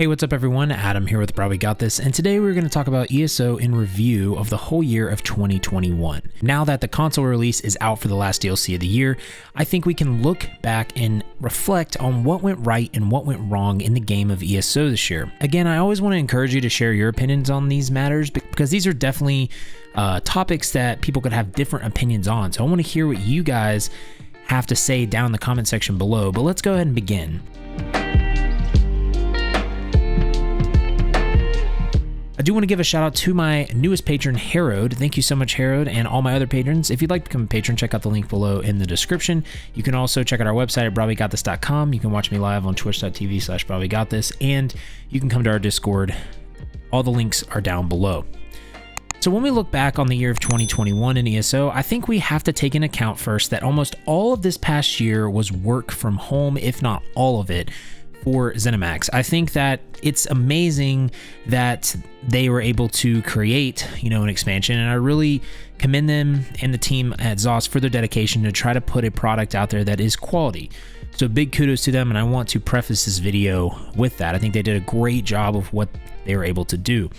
Hey, what's up everyone? Adam here with brahwegotthis, and today we're going to talk about ESO in review of the whole year of 2021. Now that the console release is out for the last DLC of the year, I think we can look back and reflect on what went right and what went wrong in the game of ESO this year. Again, I always want to encourage you to share your opinions on these matters because these are definitely topics that people could have different opinions on. So I want to hear what you guys have to say down in the comment section below, but let's go ahead and begin. I do want to give a shout out to my newest patron, Harrod. Thank you so much, Harrod, and all my other patrons. If you'd like to become a patron, check out the link below in the description. You can also check out our website at brahwegotthis.com. You can watch me live on twitch.tv/brahwegotthis, and you can come to our Discord. All the links are down below. So when we look back on the year of 2021 in ESO, I think we have to take into account first that almost all of this past year was work from home, if not all of it, for ZeniMax. I think that it's amazing that they were able to create, an expansion, and I really commend them and the team at ZOS for their dedication to try to put a product out there that is quality. So big kudos to them, and I want to preface this video with that. I think they did a great job of what they were able to do.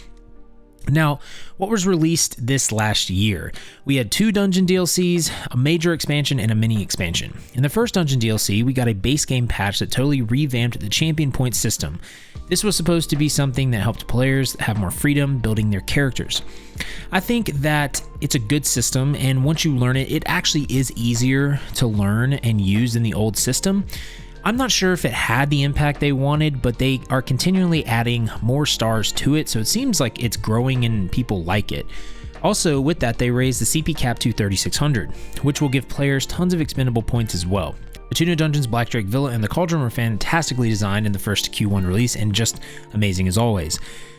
Now, what was released this last year? We had 2 dungeon DLCs, a major expansion, and a mini expansion. In the first dungeon DLC, we got a base game patch that totally revamped the champion point system. This was supposed to be something that helped players have more freedom building their characters. I think that it's a good system, and once you learn it, it actually is easier to learn and use than the old system. I'm not sure if it had the impact they wanted, but they are continually adding more stars to it, so it seems like it's growing and people like it. Also, with that, they raised the CP cap to 3,600, which will give players tons of expendable points as well. The 2 new dungeons, Black Drake Villa and the Cauldron, were fantastically designed in the first Q1 release and just amazing as always.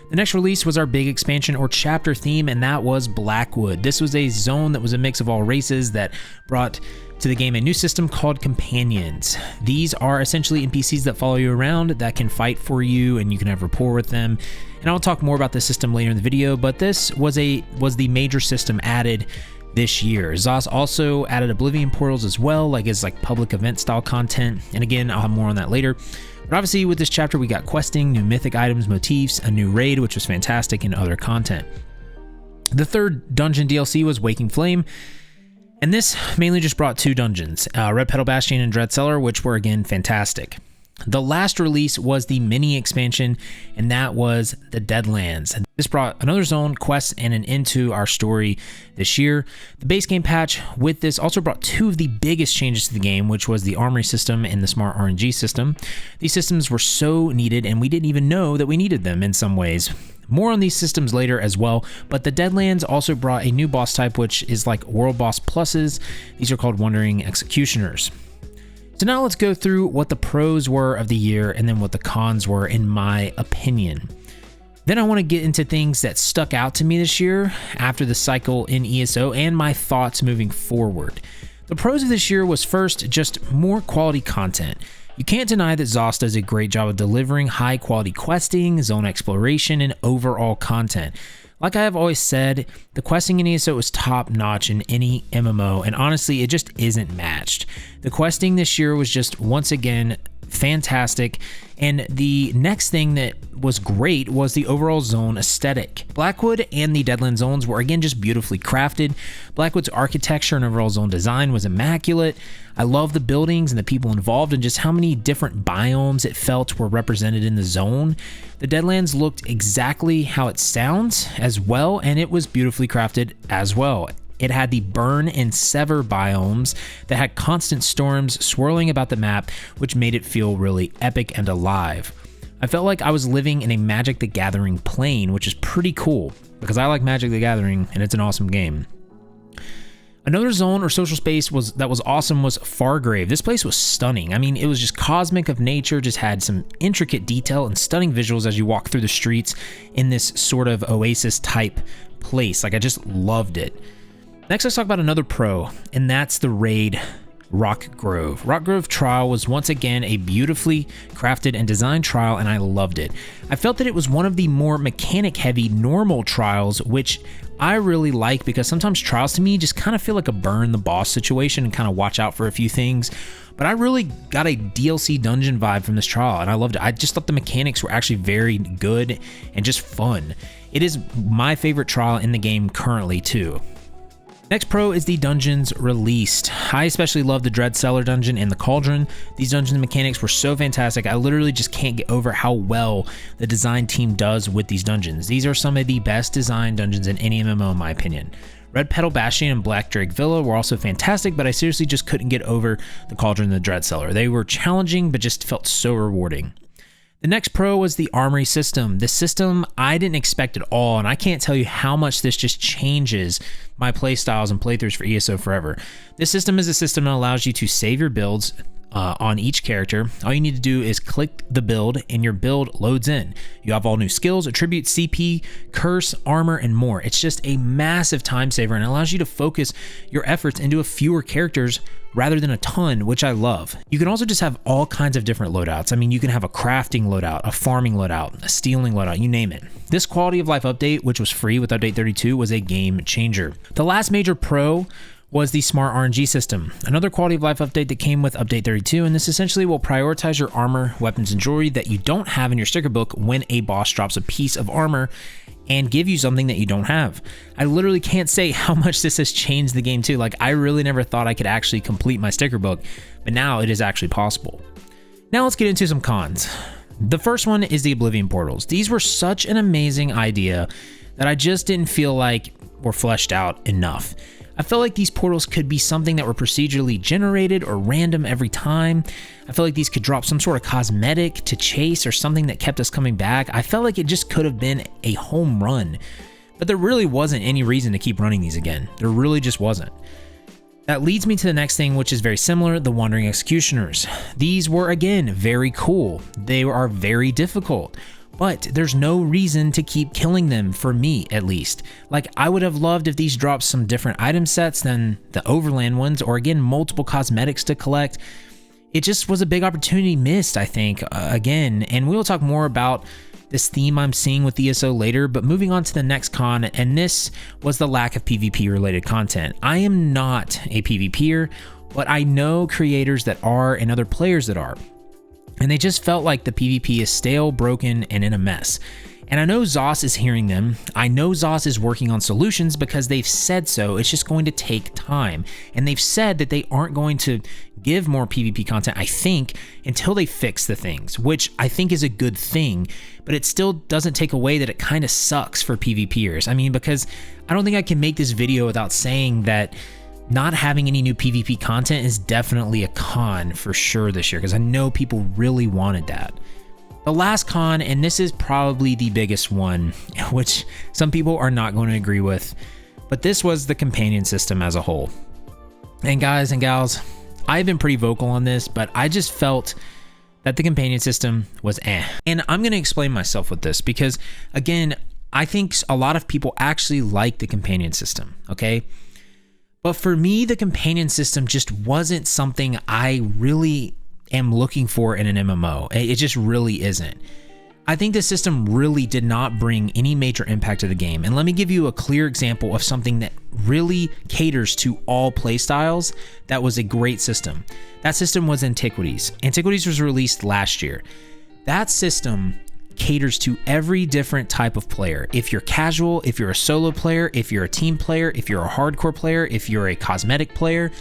The next release was our big expansion or chapter theme, and that was Blackwood. This was a zone that was a mix of all races that brought to the game a new system called Companions. These are essentially NPCs that follow you around that can fight for you, and you can have rapport with them. And I'll talk more about this system later in the video, but this was the major system added this year. ZOS also added Oblivion portals as well, as public event style content. And again, I'll have more on that later. But obviously with this chapter, we got questing, new mythic items, motifs, a new raid, which was fantastic, and other content. The third dungeon DLC was Waking Flame, and this mainly just brought 2 dungeons, Red Petal Bastion and Dread Cellar, which were again fantastic. The last release was the mini expansion, and that was the Deadlands. This brought another zone, quest, and an end to our story this year. The base game patch with this also brought 2 of the biggest changes to the game, which was the Armory System and the Smart Rng System. These systems were so needed, and we didn't even know that we needed them in some ways. More on these systems later as well, but the Deadlands also brought a new boss type, which is like World Boss Pluses. These are called Wandering Executioners. So now let's go through what the pros were of the year and then what the cons were, in my opinion. Then I want to get into things that stuck out to me this year after the cycle in ESO and my thoughts moving forward. The pros of this year was first, just more quality content. You can't deny that ZOS does a great job of delivering high quality questing, zone exploration, and overall content. Like I have always said, the questing in ESO is top notch in any MMO, and honestly, it just isn't matched. The questing this year was just, once again, fantastic, and the next thing that was great was the overall zone aesthetic. Blackwood and the Deadland zones were again just beautifully crafted. Blackwood's architecture and overall zone design was immaculate. I love the buildings and the people involved and just how many different biomes it felt were represented in the zone. The Deadlands looked exactly how it sounds as well, and it was beautifully crafted as well. It had the burn and sever biomes that had constant storms swirling about the map, which made it feel really epic and alive. I felt like I was living in a Magic the Gathering plane, which is pretty cool because I like Magic the Gathering and it's an awesome game. Another zone or social space that was awesome was Fargrave. This place was stunning. I mean, it was just cosmic of nature, just had some intricate detail and stunning visuals as you walk through the streets in this sort of oasis type place. I just loved it. Next, let's talk about another pro, and that's the raid Rock Grove. Rock Grove Trial was once again a beautifully crafted and designed trial, and I loved it. I felt that it was one of the more mechanic-heavy normal trials, which I really like, because sometimes trials to me just kind of feel like a burn the boss situation and kind of watch out for a few things. But I really got a DLC dungeon vibe from this trial, and I loved it. I just thought the mechanics were actually very good and just fun. It is my favorite trial in the game currently too. Next pro is the dungeons released. I especially love the Dread Cellar dungeon and the Cauldron. These dungeon mechanics were so fantastic. I literally just can't get over how well the design team does with these dungeons. These are some of the best designed dungeons in any MMO in my opinion. Red Petal Bastion and Black Drake Villa were also fantastic, but I seriously just couldn't get over the Cauldron and the Dread Cellar. They were challenging, but just felt so rewarding. The next pro was the Armory System. This system I didn't expect at all, and I can't tell you how much this just changes my playstyles and playthroughs for ESO forever. This system is a system that allows you to save your builds on each character. All you need to do is click the build and your build loads in. You have all new skills, attributes, CP, curse, armor, and more. It's just a massive time saver and allows you to focus your efforts into a fewer characters rather than a ton, which I love. You can also just have all kinds of different loadouts. I mean, you can have a crafting loadout, a farming loadout, a stealing loadout, you name it. This quality of life update, which was free with update 32, was a game changer. The last major pro was the smart RNG system, another quality of life update that came with update 32, and this essentially will prioritize your armor, weapons, and jewelry that you don't have in your sticker book when a boss drops a piece of armor and give you something that you don't have. I literally can't say how much this has changed the game too. Like, I really never thought I could actually complete my sticker book, but now it is actually possible. Now let's get into some cons. The first one is the Oblivion portals. These were such an amazing idea that I just didn't feel like were fleshed out enough. I felt like these portals could be something that were procedurally generated or random every time. I felt like these could drop some sort of cosmetic to chase or something that kept us coming back. I felt like it just could have been a home run, but there really wasn't any reason to keep running these again. There really just wasn't. That leads me to the next thing, which is very similar, the Wandering Executioners. These were, again, very cool. They are very difficult, but there's no reason to keep killing them, for me at least. Like, I would have loved if these dropped some different item sets than the Overland ones, or again, multiple cosmetics to collect. It just was a big opportunity missed, I think, again, and we will talk more about this theme I'm seeing with ESO later, but moving on to the next con, and this was the lack of PvP related content. I am not a PvPer, but I know creators that are and other players that are. And they just felt like the PvP is stale, broken, and in a mess. And I know ZOS is hearing them. I know ZOS is working on solutions because they've said so. It's just going to take time. And they've said that they aren't going to give more PvP content, I think, until they fix the things, which I think is a good thing, but it still doesn't take away that it kind of sucks for PvPers. I mean, because I don't think I can make this video without saying that not having any new PvP content is definitely a con for sure this year, because I know people really wanted that. The last con, and this is probably the biggest one, which some people are not going to agree with, but this was the companion system as a whole. And guys and gals, I've been pretty vocal on this, but I just felt that the companion system was eh. And I'm going to explain myself with this because, again, I think a lot of people actually like the companion system, okay? But for me, the companion system just wasn't something I really am looking for in an MMO. It just really isn't. I think the system really did not bring any major impact to the game. And let me give you a clear example of something that really caters to all playstyles that was a great system. That system was Antiquities. Antiquities was released last year. That system caters to every different type of player. If you're casual, if you're a solo player, if you're a team player, if you're a hardcore player, if you're a cosmetic player,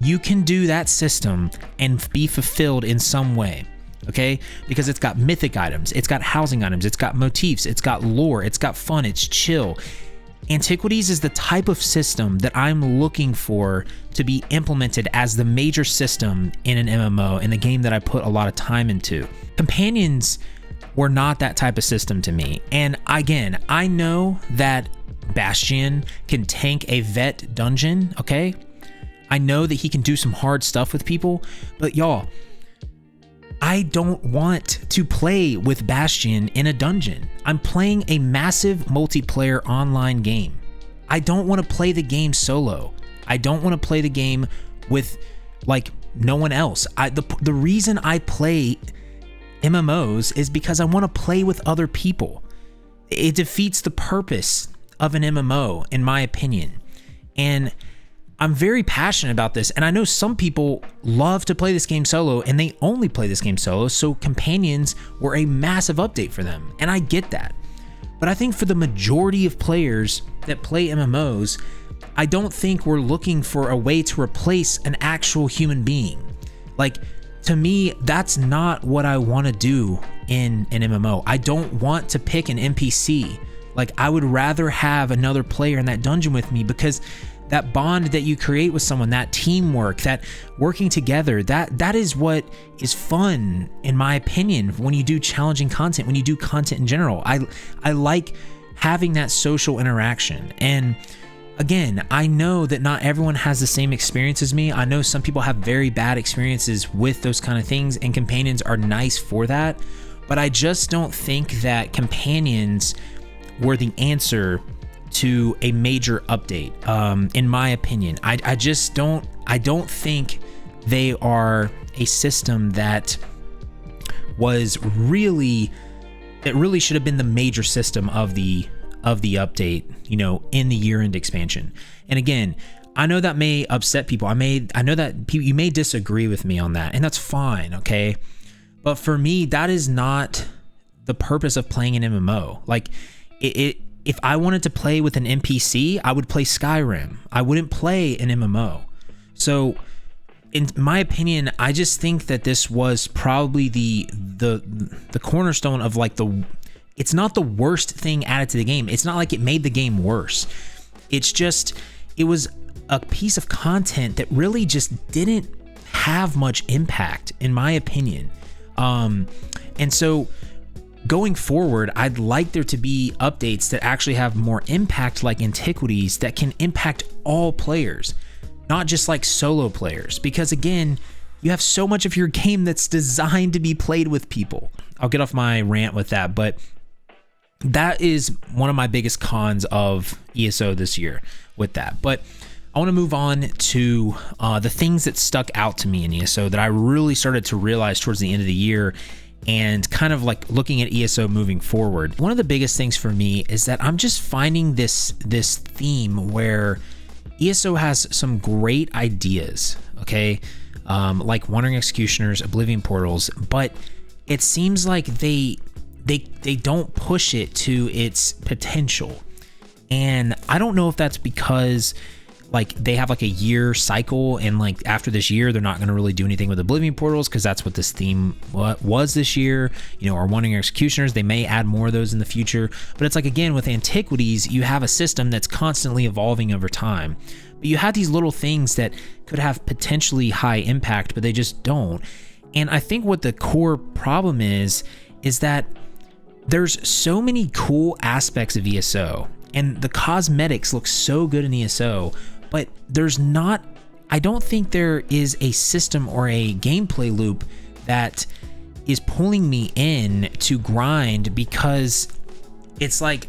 you can do that system and be fulfilled in some way, okay? Because it's got mythic items, it's got housing items, it's got motifs, it's got lore, it's got fun, it's chill. Antiquities is the type of system that I'm looking for to be implemented as the major system in an MMO, in the game that I put a lot of time into. Companions were not that type of system to me. And again, I know that Bastion can tank a vet dungeon, okay? I know that he can do some hard stuff with people, but y'all, I don't want to play with Bastion in a dungeon. I'm playing a massive multiplayer online game. I don't want to play the game solo. I don't want to play the game with like no one else. The reason I play MMOs is because I want to play with other people. It defeats the purpose of an MMO, in my opinion. And I'm very passionate about this. And I know some people love to play this game solo and they only play this game solo. So companions were a massive update for them. And I get that. But I think for the majority of players that play MMOs, I don't think we're looking for a way to replace an actual human being. Like, to me, that's not what I want to do in an MMO. I don't want to pick an NPC. Like, I would rather have another player in that dungeon with me, because that bond that you create with someone, that teamwork, that working together, that is what is fun, in my opinion, when you do challenging content, when you do content in general. I like having that social interaction. And again, I know that not everyone has the same experience as me. I know some people have very bad experiences with those kind of things, and companions are nice for that. But I just don't think that companions were the answer to a major update, in my opinion. I don't think they are a system that really should have been the major system of the update, in the year-end expansion. And again, I know that may upset people. I know that you may disagree with me on that, and that's fine, okay? But for me, that is not the purpose of playing an MMO. Like, if I wanted to play with an NPC, I would play Skyrim. I wouldn't play an MMO. So, in my opinion, I just think that this was probably the cornerstone of it's not the worst thing added to the game. It's not like it made the game worse. It was a piece of content that really just didn't have much impact, in my opinion. And so going forward, I'd like there to be updates that actually have more impact, like Antiquities, that can impact all players, not just like solo players. Because again, you have so much of your game that's designed to be played with people. I'll get off my rant with that, but that is one of my biggest cons of ESO this year with that. But I want to move on to the things that stuck out to me in ESO that I really started to realize towards the end of the year, and kind of like looking at ESO moving forward. One of the biggest things for me is that I'm just finding this theme where ESO has some great ideas, okay? Like Wandering Executioners, Oblivion Portals, but it seems like they don't push it to its potential. And I don't know if that's because like they have like a year cycle, and like after this year they're not going to really do anything with Oblivion Portals because that's what this theme was this year, or Wandering Executioners. They may add more of those in the future, but it's like, again, with Antiquities, you have a system that's constantly evolving over time, but you have these little things that could have potentially high impact, but they just don't. And I think what the core problem is that there's so many cool aspects of ESO, and the cosmetics look so good in ESO, but I don't think there is a system or a gameplay loop that is pulling me in to grind, because it's like,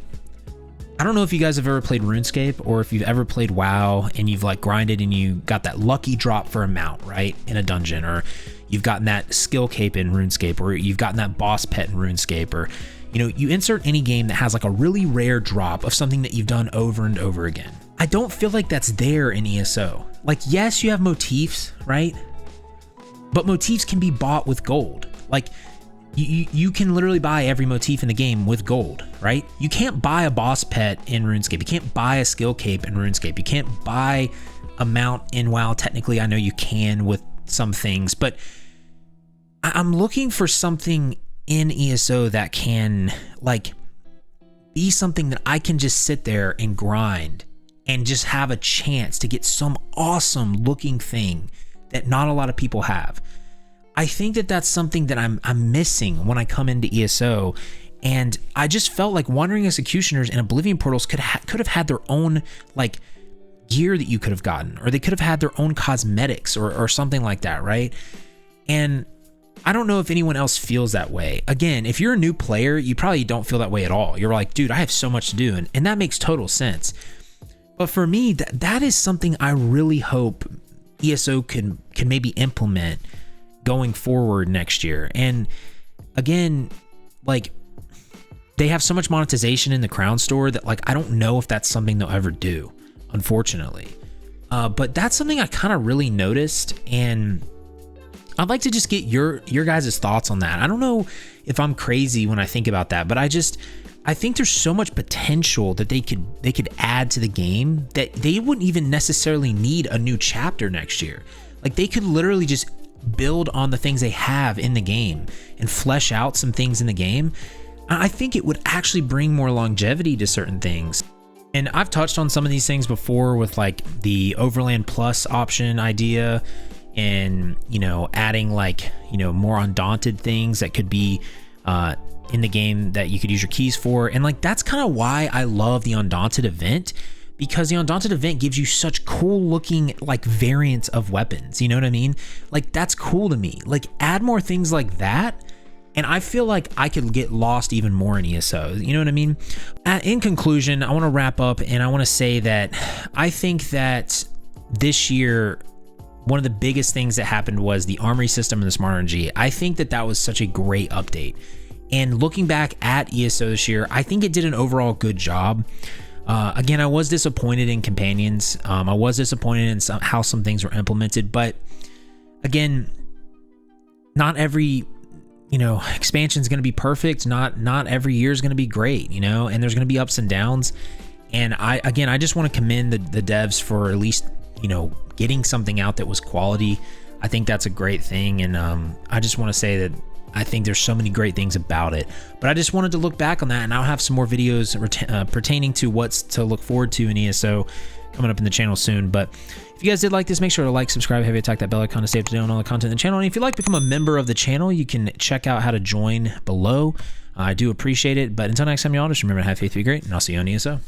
I don't know if you guys have ever played RuneScape, or if you've ever played WoW and you've like grinded and you got that lucky drop for a mount, right, in a dungeon, or you've gotten that skill cape in RuneScape, or you've gotten that boss pet in RuneScape, or you insert any game that has like a really rare drop of something that you've done over and over again. I don't feel like that's there in ESO. Like, yes, you have motifs, right? But motifs can be bought with gold. Like, you can literally buy every motif in the game with gold, right? You can't buy a boss pet in RuneScape. You can't buy a skill cape in RuneScape. You can't buy a mount in WoW. Technically, I know you can with some things, but I'm looking for something in ESO that can like be something that I can just sit there and grind and just have a chance to get some awesome looking thing that not a lot of people have. I think that that's something that I'm missing when I come into ESO, and I just felt like Wandering Executioners and Oblivion Portals could have had their own like gear that you could have gotten, or they could have had their own cosmetics or something like that, right? And I don't know if anyone else feels that way. Again, if you're a new player, you probably don't feel that way at all. You're like, dude, I have so much to do, and that makes total sense. But for me, that is something I really hope ESO can maybe implement going forward next year. And again, like, they have so much monetization in the Crown Store that like I don't know if that's something they'll ever do, unfortunately. But that's something I kind of really noticed, and I'd like to just get your guys' thoughts on that. I don't know if I'm crazy when I think about that, but I think there's so much potential that they could add to the game that they wouldn't even necessarily need a new chapter next year. Like they could literally just build on the things they have in the game and flesh out some things in the game. I think it would actually bring more longevity to certain things. And I've touched on some of these things before with like the Overland Plus option idea, and adding like more undaunted things that could be in the game that you could use your keys for. And like that's kind of why I love the Undaunted event, because the Undaunted event gives you such cool looking like variants of weapons. You know what I mean? Like that's cool to me. Like add more things like that, and I feel like I could get lost even more in ESO. You know what I mean? In conclusion, I want to wrap up, and I want to say that I think that this year, one of the biggest things that happened was the Armory System and the Smart RNG. I think that was such a great update. And looking back at ESO this year, I think it did an overall good job. Again, I was disappointed in companions. I was disappointed in how some things were implemented. But again, not every expansion is going to be perfect. Not every year is going to be great. And there's going to be ups and downs. And I just want to commend the devs for at least getting something out that was quality. I think that's a great thing, and I just want to say that I think there's so many great things about it. But I just wanted to look back on that, and I'll have some more videos pertaining to what's to look forward to in ESO coming up in the channel soon. But if you guys did like this, make sure to like, subscribe, heavy attack that bell icon to stay up to date on all the content in the channel. And if you'd like to become a member of the channel, you can check out how to join below. I do appreciate it. But until next time, y'all, just remember to have faith, be great, and I'll see you on ESO.